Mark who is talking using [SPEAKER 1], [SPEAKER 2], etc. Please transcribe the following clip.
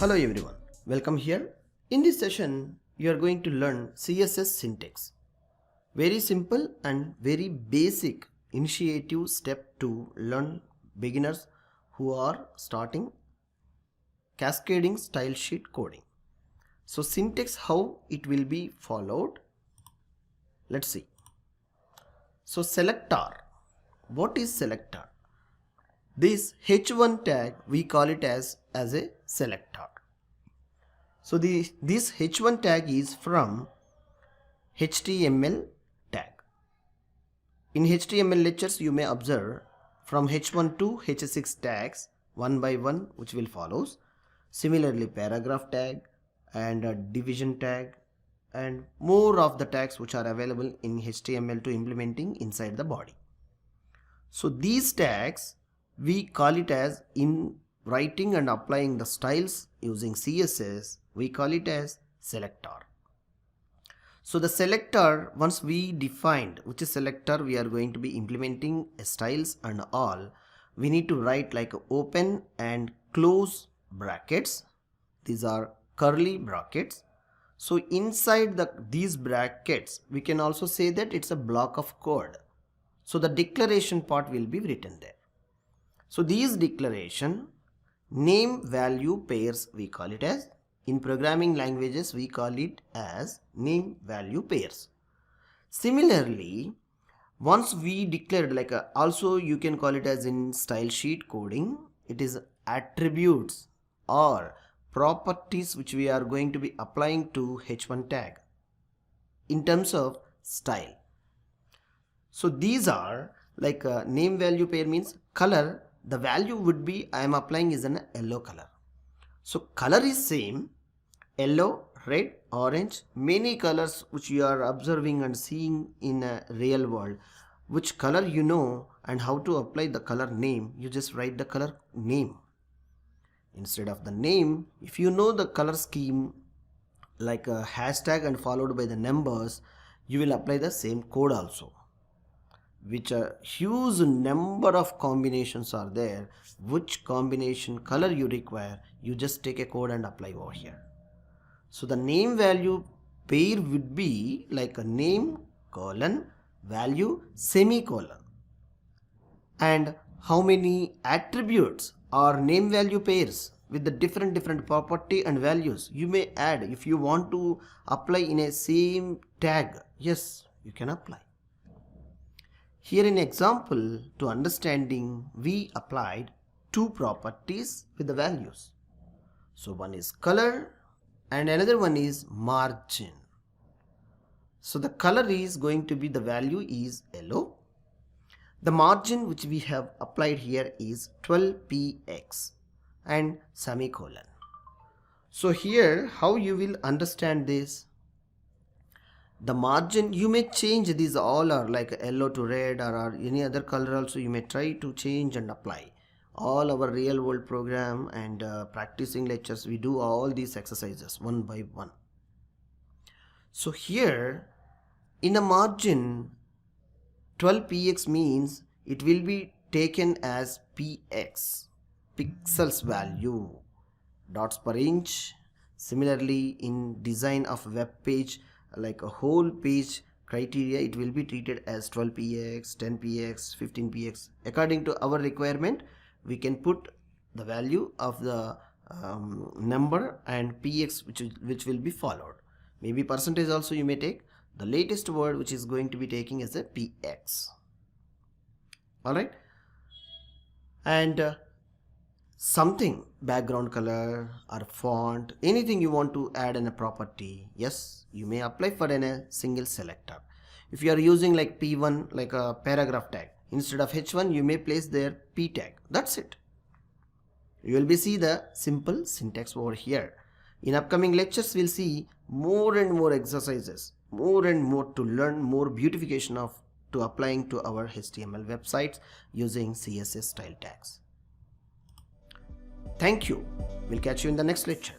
[SPEAKER 1] Hello everyone, welcome here. In this session, you are going to learn CSS syntax. Very simple and very basic initiative step to learn beginners who are starting cascading style sheet coding. So syntax, how it will be followed. Let's see. So selector. What is selector? This h1 tag we call it as a selector. So this h1 tag is from HTML tag. In HTML lectures you may observe from h1 to h6 tags one by one which will follows. Similarly paragraph tag and a division tag and more of the tags which are available in HTML to implementing inside the body. So these tags we call it as, in writing and applying the styles using CSS, we call it as selector. So the selector, once we defined which is selector, we are going to be implementing styles and all, we need to write like open and close brackets. These are curly brackets. So inside these brackets we can also say that it's a block of code. So the declaration part will be written there. So these declaration, name value pairs we call it as. In programming languages we call it as name value pairs. Similarly, once we declared like also you can call it as in style sheet coding, it is attributes or properties which we are going to be applying to h1 tag in terms of style. So these are like name value pair means color. The value would be I am applying is an yellow color. So color is same, yellow, red, orange, many colors which you are observing and seeing in a real world. Which color you know and how to apply the color name, you just write the color name. Instead of the name, if you know the color scheme like a hashtag and followed by the numbers, you will apply the same code also. Which a huge number of combinations are there. Which combination color you require, you just take a code and apply over here. So the name value pair would be like a name colon value semicolon. And how many attributes or name value pairs with the different property and values you may add if you want to apply in a same tag. Yes, you can apply. Here in example to understanding, we applied two properties with the values. So one is color and another one is margin. So the color is going to be, the value is yellow. The margin which we have applied here is 12px and semicolon. So here how you will understand this? The margin you may change, these all are like yellow to red or any other color also you may try to change and apply. All our real world program and practicing lectures we do all these exercises one by one. So here in a margin 12px means it will be taken as px, pixels value, dots per inch. Similarly in design of web page, like a whole page criteria, it will be treated as 12px, 10px, 15px. According to our requirement, we can put the value of the number and px which will be followed. Maybe percentage also you may take. The latest word which is going to be taking as a px. Alright. And something, background color or font, anything you want to add in a property, yes, you may apply for in a single selector. If you are using like p1 like a paragraph tag, instead of h1 you may place their p tag. That's it. You will be see the simple syntax over here. In upcoming lectures we'll see more and more exercises, more and more to learn more beautification of to applying to our HTML websites using CSS style tags. Thank you. We'll catch you in the next lecture.